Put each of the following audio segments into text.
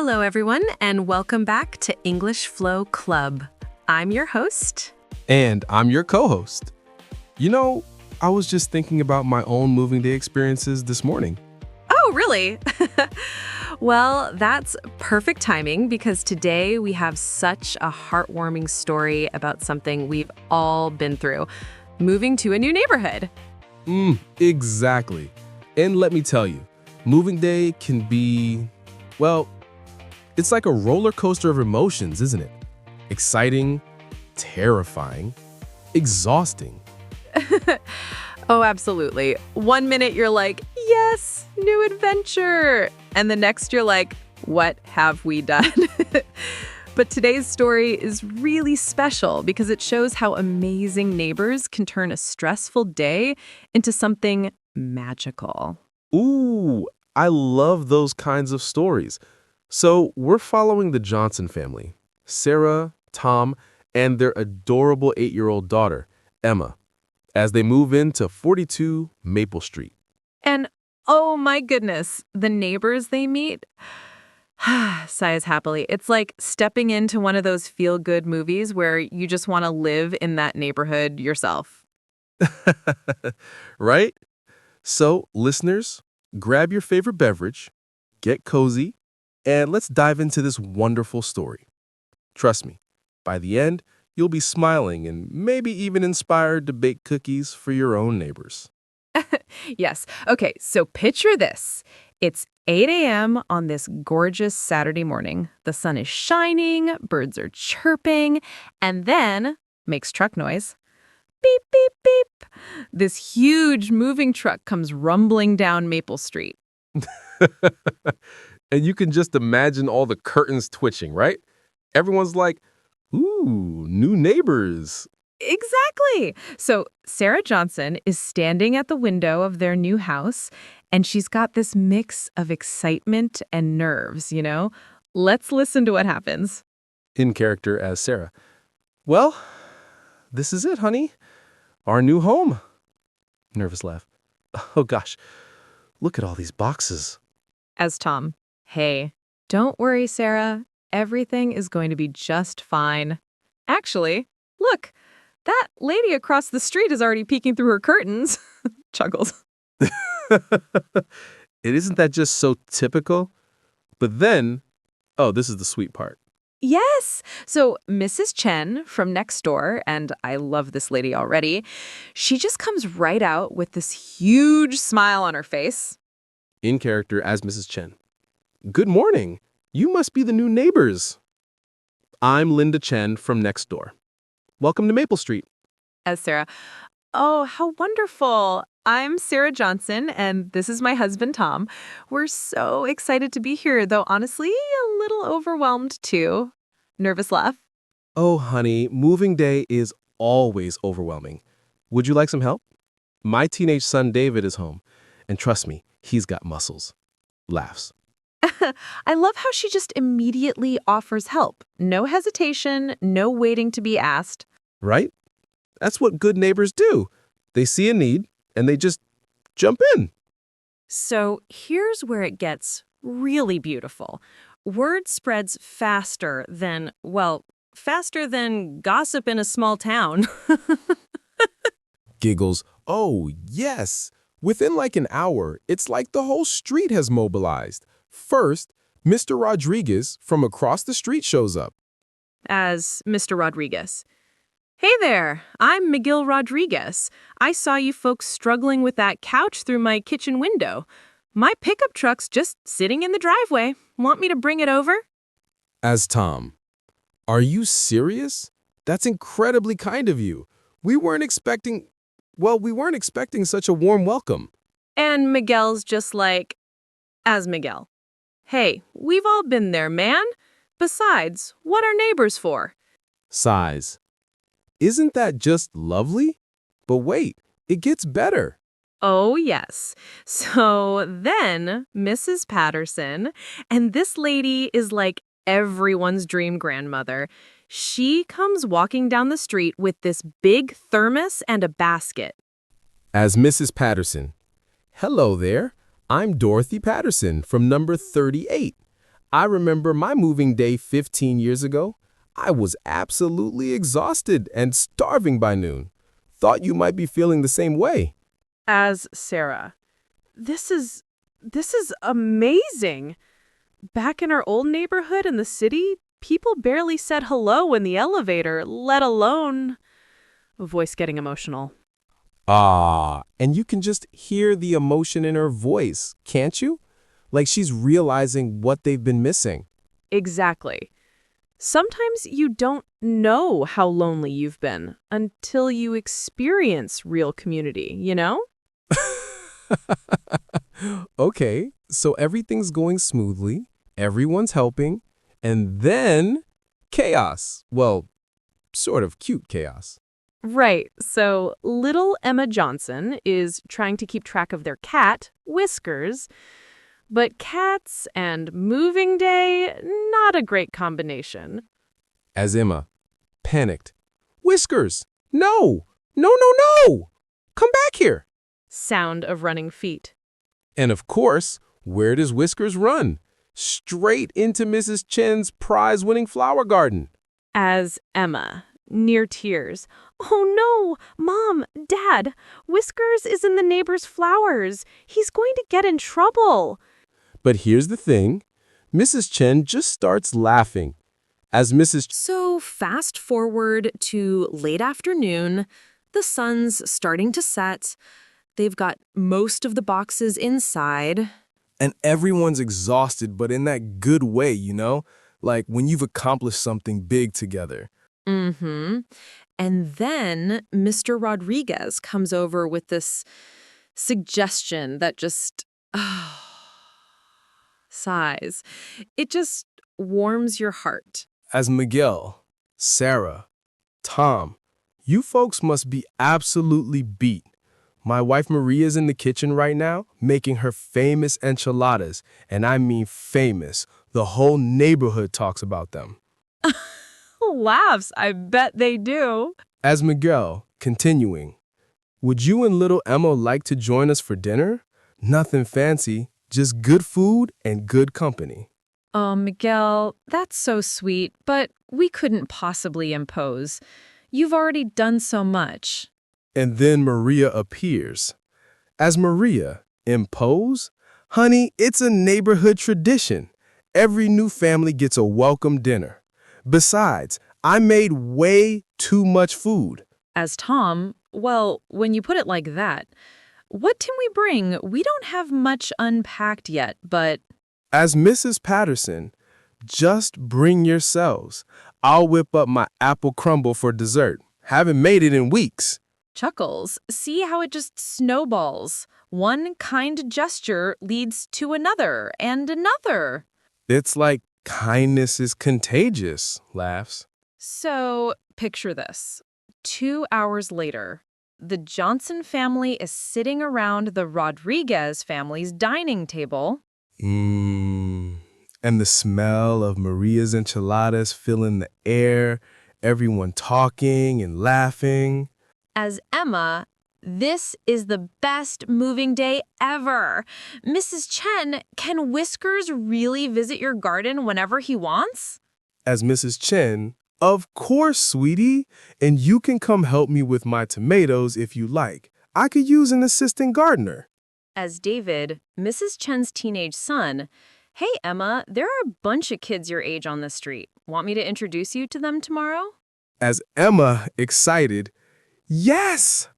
Hello, everyone, and welcome back to EnglishFlow Club. I'm your host. And I'm your co-host. I was just thinking about my own moving day experiences this morning. Oh, really? Well, that's perfect timing because today we have such a heartwarming story about something we've all been through, moving to a new neighborhood. Exactly. And let me tell you, moving day can be, well, it's like a roller coaster of emotions, isn't it? Exciting, terrifying, exhausting. Oh, absolutely. 1 minute you're like, yes, new adventure. And the next you're like, what have we done? But today's story is really special because it shows how amazing neighbors can turn a stressful day into something magical. Ooh, I love those kinds of stories. So we're following the Johnson family, Sarah, Tom, and their adorable 8-year-old daughter, Emma, as they move into 42 Maple Street. And oh my goodness, the neighbors they meet, sighs happily. It's like stepping into one of those feel-good movies where you just want to live in that neighborhood yourself. Right? So, listeners, grab your favorite beverage, get cozy, and let's dive into this wonderful story. Trust me, by the end, you'll be smiling and maybe even inspired to bake cookies for your own neighbors. Yes. Okay, so picture this. It's 8 a.m. on this gorgeous Saturday morning. The sun is shining, birds are chirping, and then makes truck noise. Beep, beep, beep. This huge moving truck comes rumbling down Maple Street. And you can just imagine all the curtains twitching, right? Everyone's like, ooh, new neighbors. Exactly. So Sarah Johnson is standing at the window of their new house, and she's got this mix of excitement and nerves. Let's listen to what happens. In character as Sarah. Well, this is it, honey. Our new home. Nervous laugh. Oh, gosh. Look at all these boxes. As Tom, hey, don't worry, Sarah. Everything is going to be just fine. Actually, look, that lady across the street is already peeking through her curtains. Chuckles. It isn't that just so typical? But then, oh, this is the sweet part. Yes. So Mrs. Chen from next door, and I love this lady already, she just comes right out with this huge smile on her face. In character as Mrs. Chen. Good morning. You must be the new neighbors. I'm Linda Chen from next door. Welcome to Maple Street. As Sarah, oh, how wonderful. I'm Sarah Johnson, and this is my husband, Tom. We're so excited to be here, though honestly, a little overwhelmed too. Nervous laugh. Oh, honey, moving day is always overwhelming. Would you like some help? My teenage son David is home, and trust me, he's got muscles. Laughs. I love how she just immediately offers help. No hesitation, no waiting to be asked. Right? That's what good neighbors do. They see a need, and they just jump in. So here's where it gets really beautiful. Word spreads faster than gossip in a small town. Giggles. Oh, yes. Within like an hour, it's like the whole street has mobilized. First, Mr. Rodriguez from across the street shows up. As Mr. Rodriguez. Hey there, I'm Miguel Rodriguez. I saw you folks struggling with that couch through my kitchen window. My pickup truck's just sitting in the driveway. Want me to bring it over? As Tom. Are you serious? That's incredibly kind of you. We weren't expecting such a warm welcome. And Miguel's just like, as Miguel. Hey, we've all been there, man. Besides, what are neighbors for? Sighs. Isn't that just lovely? But wait, it gets better. Oh, yes. So then Mrs. Patterson, and this lady is like everyone's dream grandmother. She comes walking down the street with this big thermos and a basket. As Mrs. Patterson. Hello there. I'm Dorothy Patterson from number 38. I remember my moving day 15 years ago. I was absolutely exhausted and starving by noon. Thought you might be feeling the same way. As Sarah. This is amazing. Back in our old neighborhood in the city, people barely said hello in the elevator, let alone voice getting emotional. Ah, and you can just hear the emotion in her voice, can't you? Like she's realizing what they've been missing. Exactly. Sometimes you don't know how lonely you've been until you experience real community, you know? Okay, so everything's going smoothly, everyone's helping, and then chaos. Well, sort of cute chaos. Right. So little Emma Johnson is trying to keep track of their cat, Whiskers, but cats and moving day, not a great combination. As Emma, panicked. Whiskers! No! No, no, no! Come back here! Sound of running feet. And of course, where does Whiskers run? Straight into Mrs. Chen's prize-winning flower garden. As Emma, near tears. Oh no, Mom, Dad, Whiskers is in the neighbor's flowers. He's going to get in trouble. But here's the thing. Mrs. Chen just starts laughing. As Mrs. So fast forward to late afternoon, the sun's starting to set. They've got most of the boxes inside. And everyone's exhausted, but in that good way, you know? Like when you've accomplished something big together. Mm-hmm. And then Mr. Rodriguez comes over with this suggestion that just sighs. It just warms your heart. As Miguel, Sarah, Tom, you folks must be absolutely beat. My wife Maria's in the kitchen right now making her famous enchiladas, and I mean famous. The whole neighborhood talks about them. Laughs, I bet they do. As Miguel, continuing, would you and little Emma like to join us for dinner? Nothing fancy, just good food and good company. Oh, Miguel, that's so sweet, but we couldn't possibly impose. You've already done so much. And then Maria appears. As Maria, impose? Honey, it's a neighborhood tradition. Every new family gets a welcome dinner. Besides, I made way too much food. As Tom, well, when you put it like that, what can we bring? We don't have much unpacked yet, but... As Mrs. Patterson, just bring yourselves. I'll whip up my apple crumble for dessert. Haven't made it in weeks. Chuckles, see how it just snowballs. One kind gesture leads to another and another. It's like kindness is contagious, laughs. So, picture this. 2 hours later, the Johnson family is sitting around the Rodriguez family's dining table. And the smell of Maria's enchiladas filling the air, everyone talking and laughing. As Emma, this is the best moving day ever. Mrs. Chen, can Whiskers really visit your garden whenever he wants? As Mrs. Chen, of course, sweetie, and you can come help me with my tomatoes if you like. I could use an assistant gardener. As David, Mrs. Chen's teenage son, hey, Emma, there are a bunch of kids your age on the street. Want me to introduce you to them tomorrow? As Emma, excited, yes!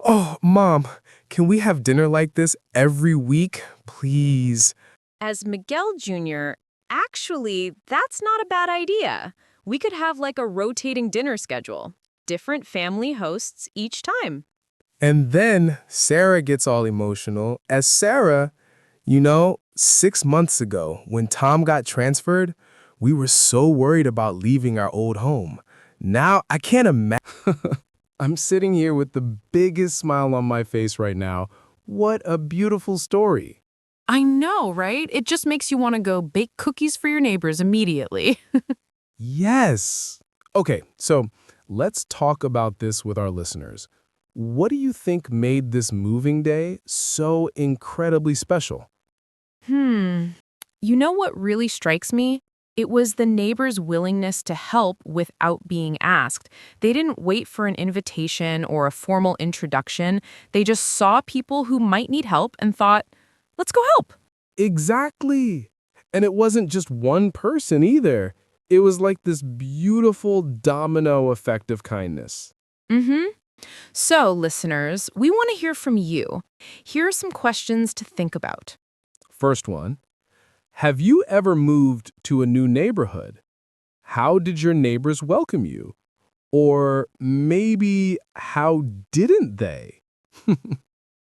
Oh, Mom, can we have dinner like this every week, please? As Miguel Jr., actually, that's not a bad idea. We could have like a rotating dinner schedule. Different family hosts each time. And then Sarah gets all emotional. As Sarah, 6 months ago, when Tom got transferred, we were so worried about leaving our old home. Now, I can't imagine. I'm sitting here with the biggest smile on my face right now. What a beautiful story. I know, right? It just makes you want to go bake cookies for your neighbors immediately. Yes. Okay, so let's talk about this with our listeners. What do you think made this moving day so incredibly special? You know what really strikes me? It was the neighbor's willingness to help without being asked. They didn't wait for an invitation or a formal introduction. They just saw people who might need help and thought, let's go help. Exactly. And it wasn't just one person either. It was like this beautiful domino effect of kindness. Mm-hmm. So, listeners, we want to hear from you. Here are some questions to think about. First one, have you ever moved to a new neighborhood? How did your neighbors welcome you? Or maybe how didn't they?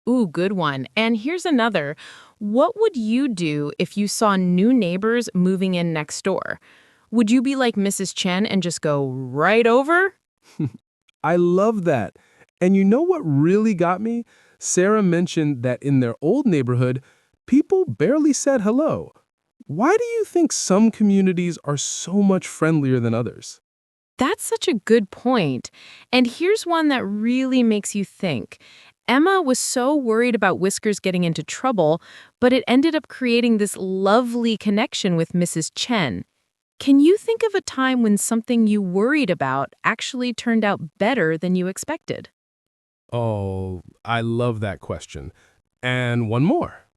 Ooh, good one. And here's another. What would you do if you saw new neighbors moving in next door? Would you be like Mrs. Chen and just go right over? I love that. And you know what really got me? Sarah mentioned that in their old neighborhood, people barely said hello. Why do you think some communities are so much friendlier than others? That's such a good point. And here's one that really makes you think. Emma was so worried about Whiskers getting into trouble, but it ended up creating this lovely connection with Mrs. Chen. Can you think of a time when something you worried about actually turned out better than you expected? Oh, I love that question. And one more.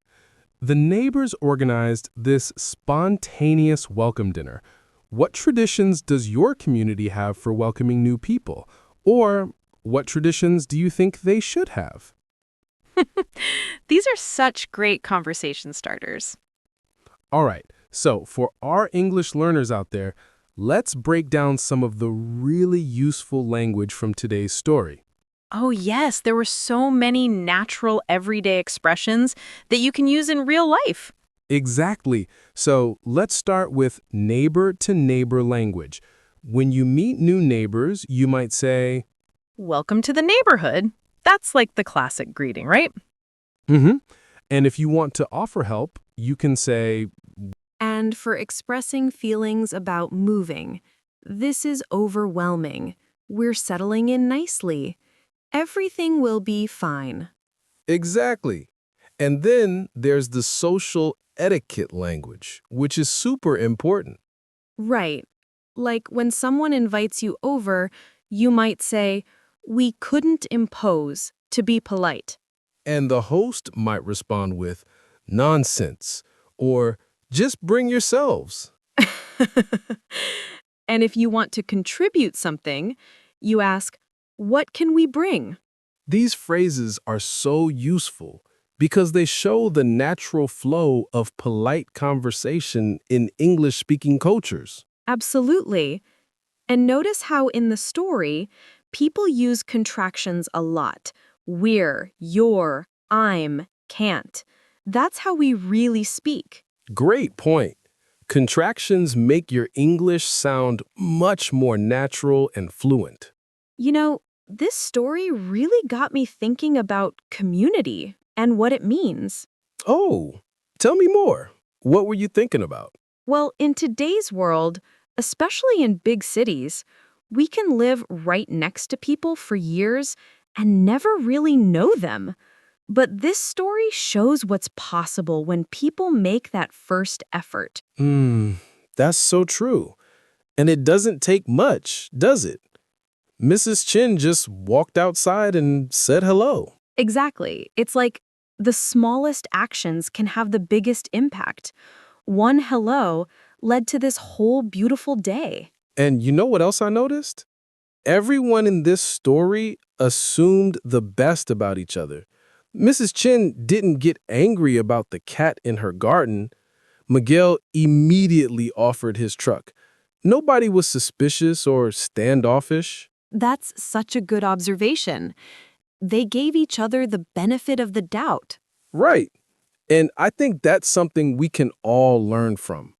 The neighbors organized this spontaneous welcome dinner. What traditions does your community have for welcoming new people? Or what traditions do you think they should have? These are such great conversation starters. All right, so for our English learners out there, let's break down some of the really useful language from today's story. Oh, yes, there were so many natural everyday expressions that you can use in real life. Exactly. So let's start with neighbor-to-neighbor language. When you meet new neighbors, you might say, Welcome to the neighborhood. That's like the classic greeting, right? mm-hmm. And if you want to offer help, you can say, And for expressing feelings about moving. This is overwhelming. We're settling in nicely. Everything will be fine. exactly. And then there's the social etiquette language, which is super important. Right. Like when someone invites you over, you might say, we couldn't impose, to be polite. And the host might respond with, nonsense, or just bring yourselves. And if you want to contribute something, you ask, what can we bring? These phrases are so useful because they show the natural flow of polite conversation in English-speaking cultures. Absolutely. And notice how in the story, people use contractions a lot. We're, you're, I'm, can't. That's how we really speak. Great point. Contractions make your English sound much more natural and fluent. You know, this story really got me thinking about community and what it means. Oh, tell me more. What were you thinking about? Well, in today's world, especially in big cities, we can live right next to people for years and never really know them. But this story shows what's possible when people make that first effort. That's so true. And it doesn't take much, does it? Mrs. Chin just walked outside and said hello. Exactly. It's like the smallest actions can have the biggest impact. One hello led to this whole beautiful day. And you know what else I noticed? Everyone in this story assumed the best about each other. Mrs. Chin didn't get angry about the cat in her garden. Miguel immediately offered his truck. Nobody was suspicious or standoffish. That's such a good observation. They gave each other the benefit of the doubt. Right. And I think that's something we can all learn from,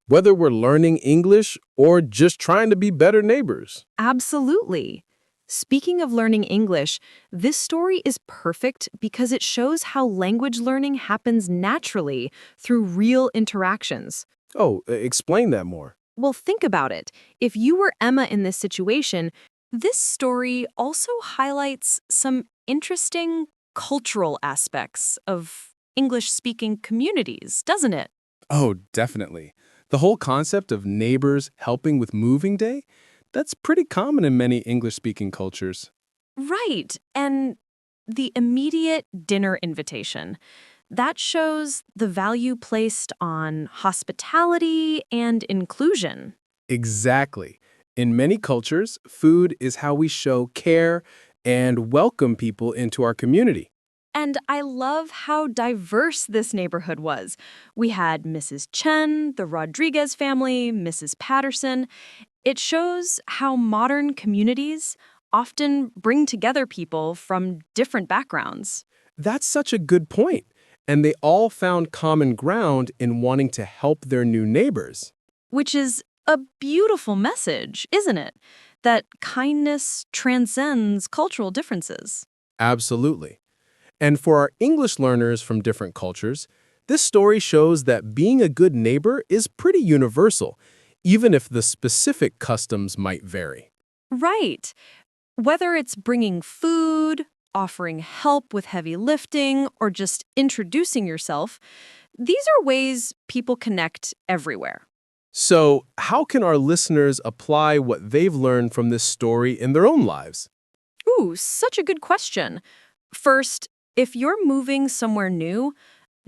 whether we're learning English or just trying to be better neighbors. Absolutely. Speaking of learning English, this story is perfect because it shows how language learning happens naturally through real interactions. Oh, explain that more. Well, think about it. If you were Emma in this situation, this story also highlights some interesting cultural aspects of English-speaking communities, doesn't it? Oh, definitely. The whole concept of neighbors helping with moving day, that's pretty common in many English-speaking cultures. Right. And the immediate dinner invitation. That shows the value placed on hospitality and inclusion. Exactly. In many cultures, food is how we show care and welcome people into our community. And I love how diverse this neighborhood was. We had Mrs. Chen, the Rodriguez family, Mrs. Patterson. It shows how modern communities often bring together people from different backgrounds. That's such a good point. And they all found common ground in wanting to help their new neighbors. Which is a beautiful message, isn't it? That kindness transcends cultural differences. Absolutely. And for our English learners from different cultures, this story shows that being a good neighbor is pretty universal, even if the specific customs might vary. Right. Whether it's bringing food, offering help with heavy lifting, or just introducing yourself, these are ways people connect everywhere. So, how can our listeners apply what they've learned from this story in their own lives? Ooh, such a good question. First, if you're moving somewhere new,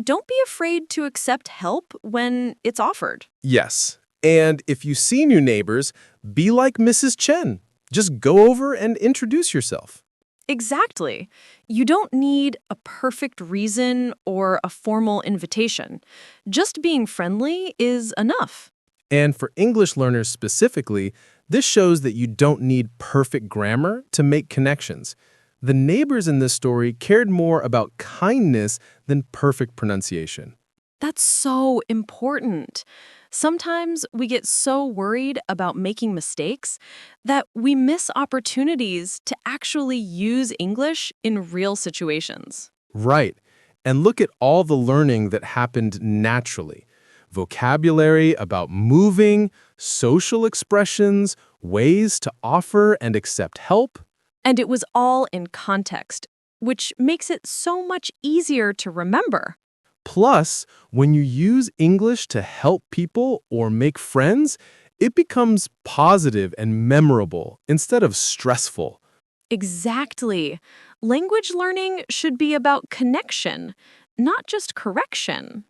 don't be afraid to accept help when it's offered. Yes. And if you see new neighbors, be like Mrs. Chen. Just go over and introduce yourself. Exactly. You don't need a perfect reason or a formal invitation. Just being friendly is enough. And for English learners specifically, this shows that you don't need perfect grammar to make connections. The neighbors in this story cared more about kindness than perfect pronunciation. That's so important. Sometimes we get so worried about making mistakes that we miss opportunities to actually use English in real situations. Right. And look at all the learning that happened naturally. Vocabulary about moving, social expressions, ways to offer and accept help. And it was all in context, which makes it so much easier to remember. Plus, when you use English to help people or make friends, it becomes positive and memorable instead of stressful. Exactly. Language learning should be about connection, not just correction.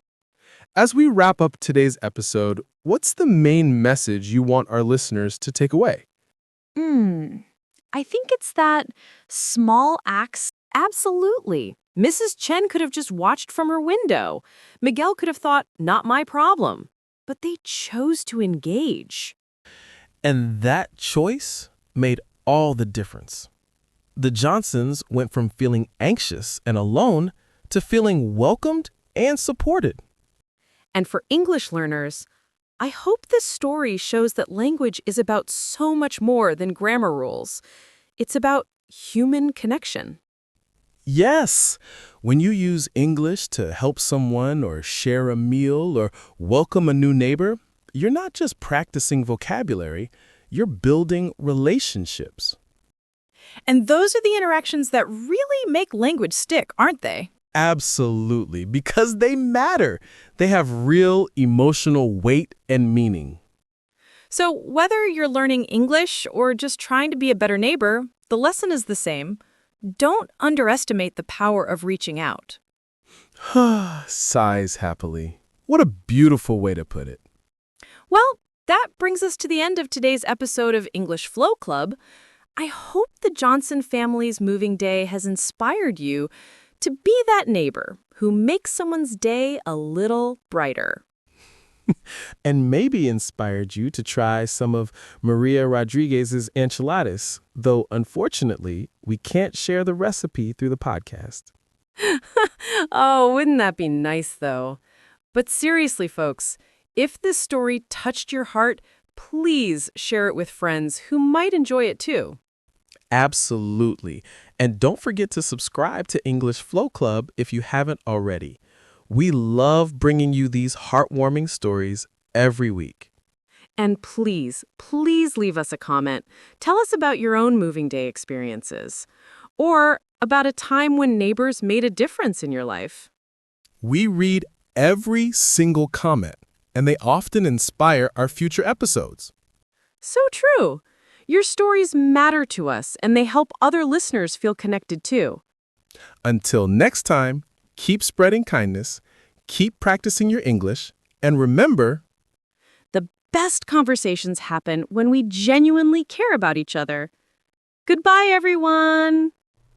As we wrap up today's episode, what's the main message you want our listeners to take away? I think it's that small acts, absolutely. Mrs. Chen could have just watched from her window. Miguel could have thought, not my problem. But they chose to engage. And that choice made all the difference. The Johnsons went from feeling anxious and alone to feeling welcomed and supported. And for English learners, I hope this story shows that language is about so much more than grammar rules. It's about human connection. Yes, when you use English to help someone or share a meal or welcome a new neighbor, you're not just practicing vocabulary, you're building relationships. And those are the interactions that really make language stick, aren't they? Absolutely, because they matter. They have real emotional weight and meaning. So whether you're learning English or just trying to be a better neighbor, the lesson is the same. Don't underestimate the power of reaching out. Sighs happily. What a beautiful way to put it. Well, that brings us to the end of today's episode of English Flow Club. I hope the Johnson family's moving day has inspired you to be that neighbor who makes someone's day a little brighter. And maybe inspired you to try some of Maria Rodriguez's enchiladas, though unfortunately, we can't share the recipe through the podcast. Oh, wouldn't that be nice, though? But seriously, folks, if this story touched your heart, please share it with friends who might enjoy it too. Absolutely. And don't forget to subscribe to English Flow Club if you haven't already. We love bringing you these heartwarming stories every week. And please, please leave us a comment. Tell us about your own moving day experiences, or about a time when neighbors made a difference in your life. We read every single comment. and they often inspire our future episodes. So true. Your stories matter to us, and they help other listeners feel connected too. Until next time, keep spreading kindness, keep practicing your English, and remember, The best conversations happen when we genuinely care about each other. Goodbye, everyone!